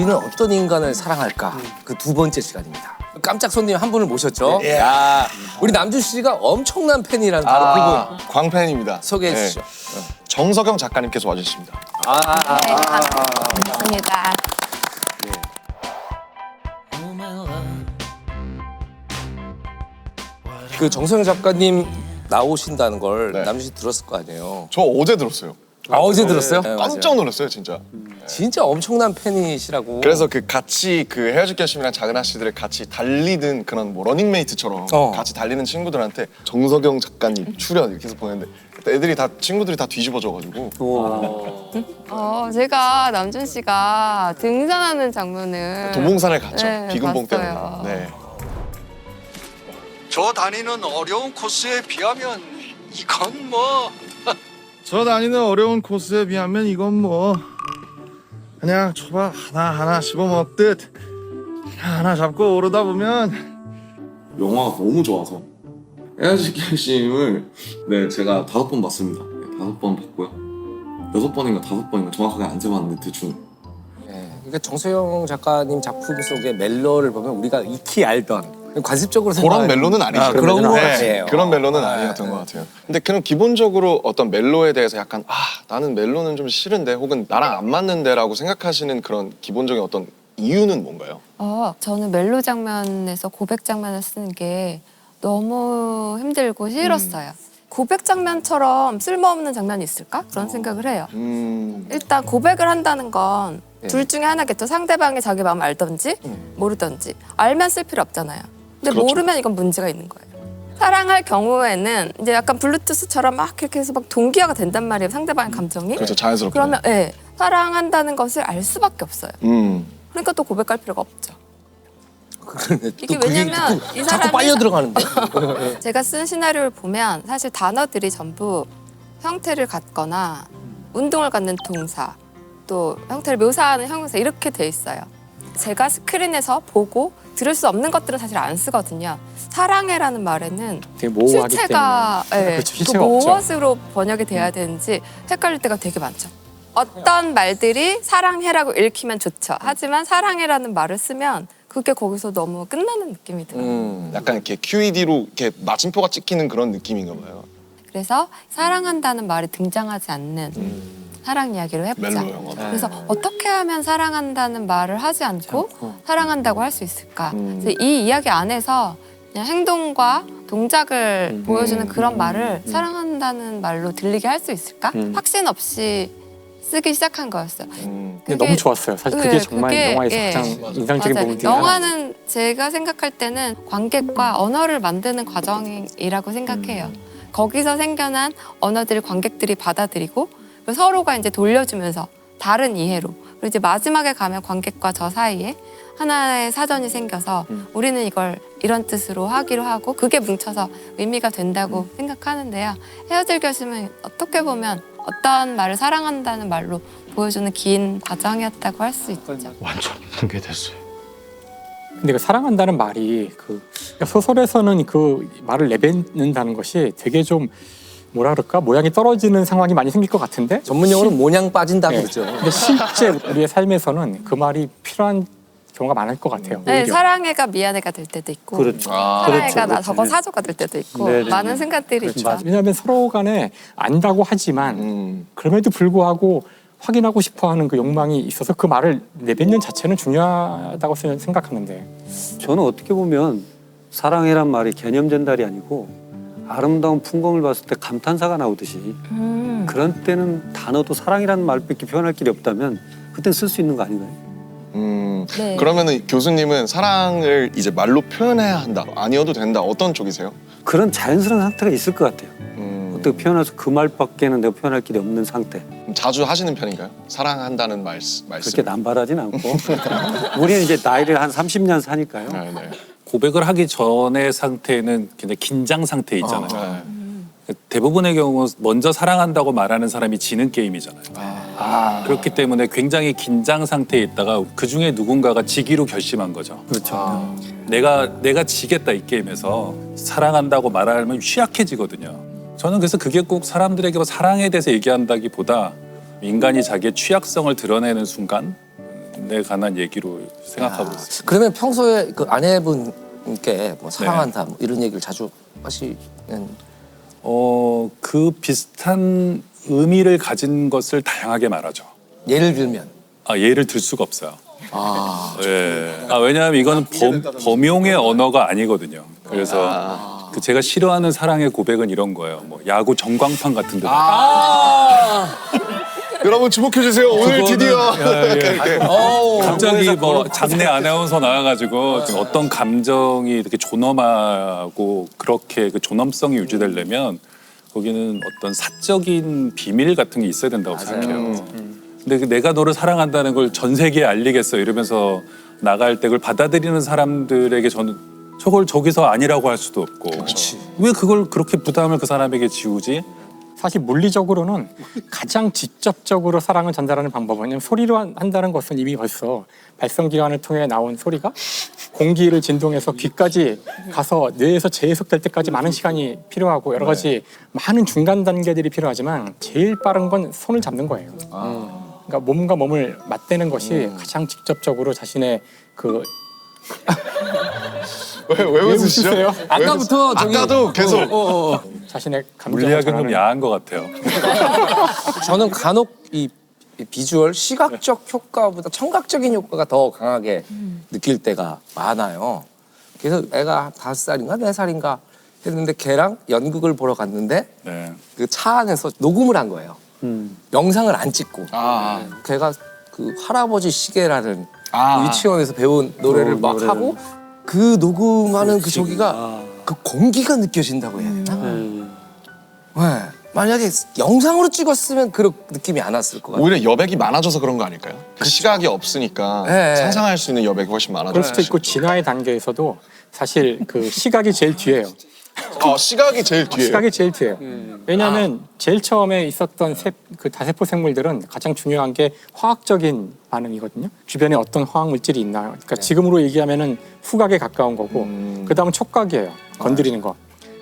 우리는 어떤 인간을 사랑할까? 그 두 번째 시간입니다. 깜짝 손님 한 분을 모셨죠? 예. 야, 우리 남준 씨가 엄청난 팬이라는 바로 그분 광팬입니다. 소개해 네. 주시죠. 정석영 작가님께서 와주셨습니다. 네, 반갑습니다. 그 정서영 작가님 나오신다는 걸 네. 남준 씨 들었을 거 아니에요? 저 어제 들었어요. 아, 어제 들었어요? 네, 깜짝 맞아요. 놀랐어요, 진짜. 진짜 엄청난 팬이시라고. 그래서 그 같이 그 헤어질 결심이랑 작은 아씨들을 같이 달리든 그런 뭐 러닝메이트처럼 같이 달리는 친구들한테 정석영 작가님 출연 이렇게 해서 보냈는데 그때 애들이 다 친구들이 다 뒤집어져가지고 제가 남준 씨가 등산하는 장면을 도봉산을 갔죠. 네, 비금봉 봤어요. 때문에. 네. 저 다니는 어려운 코스에 비하면 이건 뭐 저 다니는 어려운 코스에 비하면 이건 뭐 그냥 초밥 하나하나 씹어먹듯 하나 잡고 오르다 보면 영화가 너무 좋아서 헤어질 결심을 제가 5번 봤습니다. 5번 봤고요. 6번인가 5번인가 정확하게 안 세봤는데 대충 네, 그러니까 정서영 작가님 작품 속의 멜로를 보면 우리가 익히 알던 관습적으로 그런 멜로는 아니죠. 그런 거 네, 아니에요. 그런 멜로는 아니었던 것 같아요. 근데 그럼 기본적으로 어떤 멜로에 대해서 약간 나는 멜로는 좀 싫은데 혹은 나랑 안 맞는데라고 생각하시는 그런 기본적인 어떤 이유는 뭔가요? 저는 멜로 장면에서 고백 장면을 쓰는 게 너무 힘들고 싫었어요. 고백 장면처럼 쓸모없는 장면이 있을까? 그런 생각을 해요. 일단 고백을 한다는 건 둘 중에 하나겠죠. 상대방이 자기 마음 알던지 모르던지. 알면 쓸 필요 없잖아요. 근데 그렇죠. 모르면 이건 문제가 있는 거예요. 사랑할 경우에는 이제 약간 블루투스처럼 막 이렇게 해서 막 동기화가 된단 말이에요. 상대방의 감정이. 그렇죠, 자연스럽게. 그러면 사랑한다는 것을 알 수밖에 없어요. 그러니까 또 고백할 필요가 없죠. 이게 왜냐면 이 자꾸 사람이 빨려 들어가는데. 제가 쓴 시나리오를 보면 사실 단어들이 전부 형태를 갖거나 운동을 갖는 동사 또 형태를 묘사하는 형용사 이렇게 돼 있어요. 제가 스크린에서 보고 들을 수 없는 것들은 사실 안 쓰거든요. 사랑해라는 말에는 되게 모호하기 실체가 그렇죠, 또 실체가 없죠. 무엇으로 번역이 돼야 되는지 헷갈릴 때가 되게 많죠. 어떤 말들이 사랑해라고 읽히면 좋죠. 하지만 사랑해라는 말을 쓰면 그게 거기서 너무 끝나는 느낌이 들어요. 약간 이렇게 QED로 이렇게 마침표가 찍히는 그런 느낌인가 봐요. 그래서 사랑한다는 말이 등장하지 않는 사랑 이야기로 해보자. 멜로 영화. 그래서 어떻게 하면 사랑한다는 말을 하지 않고 사랑한다고 할 수 있을까? 그래서 이 이야기 안에서 그냥 행동과 동작을 보여주는 그런 말을 사랑한다는 말로 들리게 할 수 있을까? 확신 없이 쓰기 시작한 거였어요. 근데 너무 좋았어요. 사실 그게 정말 영화에서 가장 인상적인 맞아요. 부분 중에 하나. 영화는 제가 생각할 때는 관객과 언어를 만드는 과정이라고 생각해요. 거기서 생겨난 언어들을 관객들이 받아들이고 그리고 서로가 이제 돌려주면서 다른 이해로 그리고 이제 마지막에 가면 관객과 저 사이에 하나의 사전이 생겨서 우리는 이걸 이런 뜻으로 하기로 하고 그게 뭉쳐서 의미가 된다고 생각하는데요. 헤어질 결심은 어떻게 보면 어떤 말을 사랑한다는 말로 보여주는 긴 과정이었다고 할 수 있죠. 완전 붕괴됐어요. 근데 그 사랑한다는 말이 그러니까 소설에서는 그 말을 내뱉는다는 것이 되게 좀 뭐라 그럴까 모양이 떨어지는 상황이 많이 생길 것 같은데 전문용어로 모냥 빠진다 네. 그러죠. 근데 실제 우리의 삶에서는 그 말이 필요한 경우가 많을 것 같아요. 네, 오히려. 사랑해가 미안해가 될 때도 있고 사랑해가 나 저거 사줘가 될 때도 있고 많은 생각들이 있죠. 맞아. 왜냐하면 서로 간에 안다고 하지만 그럼에도 불구하고 확인하고 싶어하는 그 욕망이 있어서 그 말을 내뱉는 자체는 중요하다고 생각하는데 저는 어떻게 보면 사랑이란 말이 개념 전달이 아니고 아름다운 풍광을 봤을 때 감탄사가 나오듯이 그런 때는 단어도 사랑이라는 말밖에 표현할 길이 없다면 그땐 쓸 수 있는 거 아닌가요? 네. 그러면은 교수님은 사랑을 이제 말로 표현해야 한다, 아니어도 된다, 어떤 쪽이세요? 그런 자연스러운 상태가 있을 것 같아요. 어떻게 표현해서 그 말밖에는 내가 표현할 길이 없는 상태. 자주 하시는 편인가요? 사랑한다는 말씀. 그렇게 남발하진 않고 우리는 이제 나이를 한 30년 사니까요. 네, 네. 고백을 하기 전의 상태는 굉장히 긴장 상태 있잖아요. 대부분의 경우 먼저 사랑한다고 말하는 사람이 지는 게임이잖아요. 그렇기 때문에 굉장히 긴장 상태에 있다가 그 중에 누군가가 지기로 결심한 거죠. 그렇죠. 내가 지겠다 이 게임에서 사랑한다고 말하면 취약해지거든요. 저는 그래서 그게 꼭 사람들에게 사랑에 대해서 얘기한다기보다 인간이 자기의 취약성을 드러내는 순간 사랑에 관한 얘기로 생각하고 있어요. 그러면 평소에 그 아내분께 뭐 사랑한다 뭐 이런 얘기를 자주 하시는? 그 비슷한 의미를 가진 것을 다양하게 말하죠. 예를 들면? 예를 들 수가 없어요. 예. 왜냐하면 이거는 범용의 언어가 아니거든요. 그래서 그 제가 싫어하는 사랑의 고백은 이런 거예요. 뭐 야구 전광판 같은 데. 여러분 주목해 주세요. 오늘 드디어 갑자기 뭐 장내 아나운서 나와가지고 지금 어떤 감정이 이렇게 존엄하고 그렇게 그 존엄성이 유지되려면 거기는 어떤 사적인 비밀 같은 게 있어야 된다고 생각해요. 근데 내가 너를 사랑한다는 걸 전 세계에 알리겠어 이러면서 나갈 때 그걸 받아들이는 사람들에게 저는 저걸 저기서 아니라고 할 수도 없고 왜 그걸 그렇게 부담을 그 사람에게 지우지? 사실 물리적으로는 가장 직접적으로 사랑을 전달하는 방법은 그냥 소리로 한다는 것은 이미 벌써 발성기관을 통해 나온 소리가 공기를 진동해서 귀까지 가서 뇌에서 재해석될 때까지 많은 시간이 필요하고 여러 가지 많은 중간 단계들이 필요하지만 제일 빠른 건 손을 잡는 거예요. 그러니까 몸과 몸을 맞대는 것이 가장 직접적으로 자신의 그 왜 웃으시죠? 아까부터 아까도 계속 자신의 감정을 물리학은 좀 전하는 야한 것 같아요. 저는 간혹 이 비주얼 시각적 효과보다 청각적인 효과가 더 강하게 느낄 때가 많아요. 그래서 애가 5살인가 4살인가 했는데 걔랑 연극을 보러 갔는데 네. 그 차 안에서 녹음을 한 거예요. 영상을 안 찍고 걔가 그 할아버지 시계라는 그 유치원에서 배운 노래를 막 노래를. 하고 그 녹음하는 그 저기가 그 공기가 느껴진다고 해야 되나? 네. 만약에 영상으로 찍었으면 그런 느낌이 안 왔을 것 같아요. 오히려 여백이 많아져서 그런 거 아닐까요? 그 시각이 없으니까 네. 상상할 수 있는 여백이 훨씬 그럴 많아져요. 수도 있고 진화의 단계에서도 사실 그 시각이 제일 뒤에요. 시각이 제일 뒤에. 시각이 제일 뒤에요. 왜냐하면 제일 처음에 있었던 그 다세포 생물들은 가장 중요한 게 화학적인 반응이거든요. 주변에 어떤 화학 물질이 있나. 그러니까 지금으로 얘기하면은 후각에 가까운 거고, 그 다음은 촉각이에요. 건드리는 거.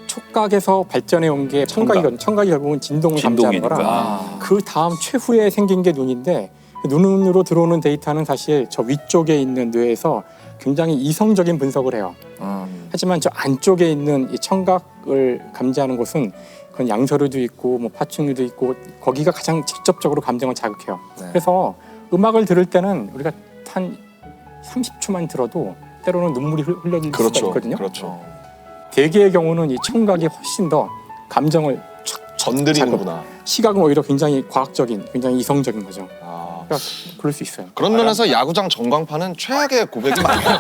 촉각에서 발전해 온 게 청각이거든요. 청각이 결국은 진동을 감지하는 거라. 그 다음 최후에 생긴 게 눈인데 눈으로 들어오는 데이터는 사실 저 위쪽에 있는 뇌에서 굉장히 이성적인 분석을 해요. 하지만 저 안쪽에 있는 이 청각을 감지하는 곳은 그건 양서류도 있고 뭐 파충류도 있고 거기가 가장 직접적으로 감정을 자극해요. 그래서 음악을 들을 때는 우리가 한 30초만 들어도 때로는 눈물이 흘러질 수가 있거든요. 그렇죠. 대개의 경우는 이 청각이 훨씬 더 감정을 건드리는구나. 시각은 오히려 굉장히 과학적인, 굉장히 이성적인 거죠. 그러니까 그럴 수 있어요. 그런 면에서 야구장 전광판은 최악의 고백이 많아요.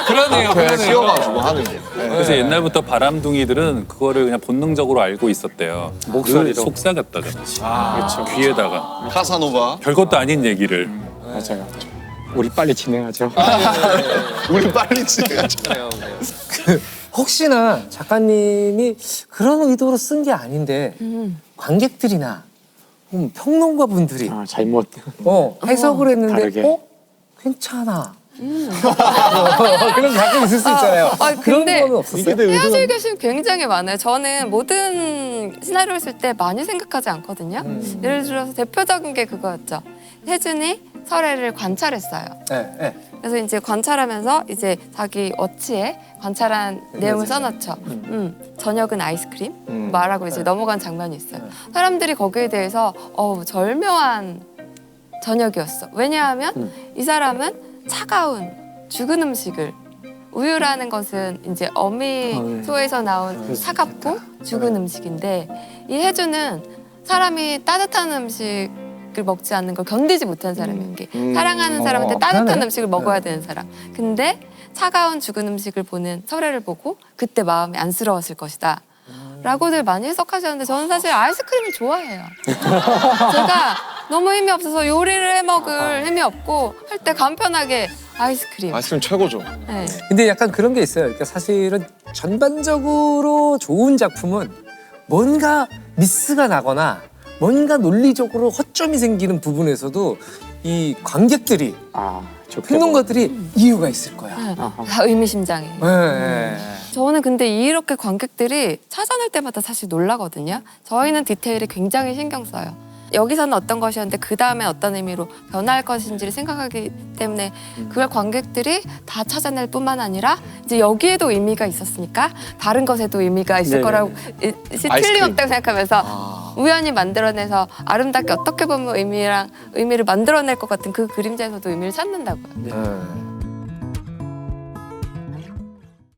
그러네요. 앞에 씌워가지고 하는 게. 그래서 옛날부터 바람둥이들은 그거를 그냥 본능적으로 알고 있었대요. 목소리로. 속삭였다잖아. 그렇죠. 귀에다가 카사노바. 별것도 아닌 얘기를. 맞아요. 우리 빨리 진행하죠. 우리 빨리 진행하자. 혹시나 작가님이 그런 의도로 쓴 게 아닌데 관객들이나 평론가 분들이 잘못. 해석을 했는데 다르게. 괜찮아. 그런 가끔 있을 수 있잖아요. 그런 근데 거는 없었어요? 헤어질 결심 굉장히 많아요. 저는 모든 시나리오를 쓸 때 많이 생각하지 않거든요. 예를 들어서 대표적인 게 그거였죠. 혜준이 설애를 관찰했어요. 네. 그래서 이제 관찰하면서 이제 자기 워치에 관찰한 내용을 써놨죠. 저녁은 아이스크림 말하고 이제 넘어간 장면이 있어요. 사람들이 거기에 대해서 절묘한 저녁이었어. 왜냐하면 이 사람은 차가운 죽은 음식을 우유라는 것은 이제 어미소에서 나온 차갑고 죽은 음식인데 이 혜주는 사람이 따뜻한 음식을 먹지 않는 걸 견디지 못한 사람인 게 사랑하는 사람한테 따뜻한 음식을 먹어야 되는 사람. 근데 차가운 죽은 음식을 보는 설애를 보고 그때 마음이 안쓰러웠을 것이다. 라고들 많이 해석하셨는데 저는 사실 아이스크림을 좋아해요. 제가 너무 힘이 없어서 요리를 해먹을 힘이 없고 할 때 간편하게 아이스크림. 아이스크림 최고죠. 네. 근데 약간 그런 게 있어요. 그러니까 사실은 전반적으로 좋은 작품은 뭔가 미스가 나거나 뭔가 논리적으로 허점이 생기는 부분에서도 이 관객들이 평론가들이 이유가 있을 거야. 다 의미심장해. 저는 근데 이렇게 관객들이 찾아낼 때마다 사실 놀라거든요. 저희는 디테일에 굉장히 신경 써요. 여기서는 어떤 것이었는데 그 다음에 어떤 의미로 변화할 것인지를 생각하기 때문에 그걸 관객들이 다 찾아낼 뿐만 아니라 이제 여기에도 의미가 있었으니까 다른 것에도 의미가 있을 네네네. 거라고 틀림없다고 생각하면서 아. 우연히 만들어내서 아름답게 어떻게 보면 의미를 만들어낼 것 같은 그 그림자에서도 의미를 찾는다고요. 네.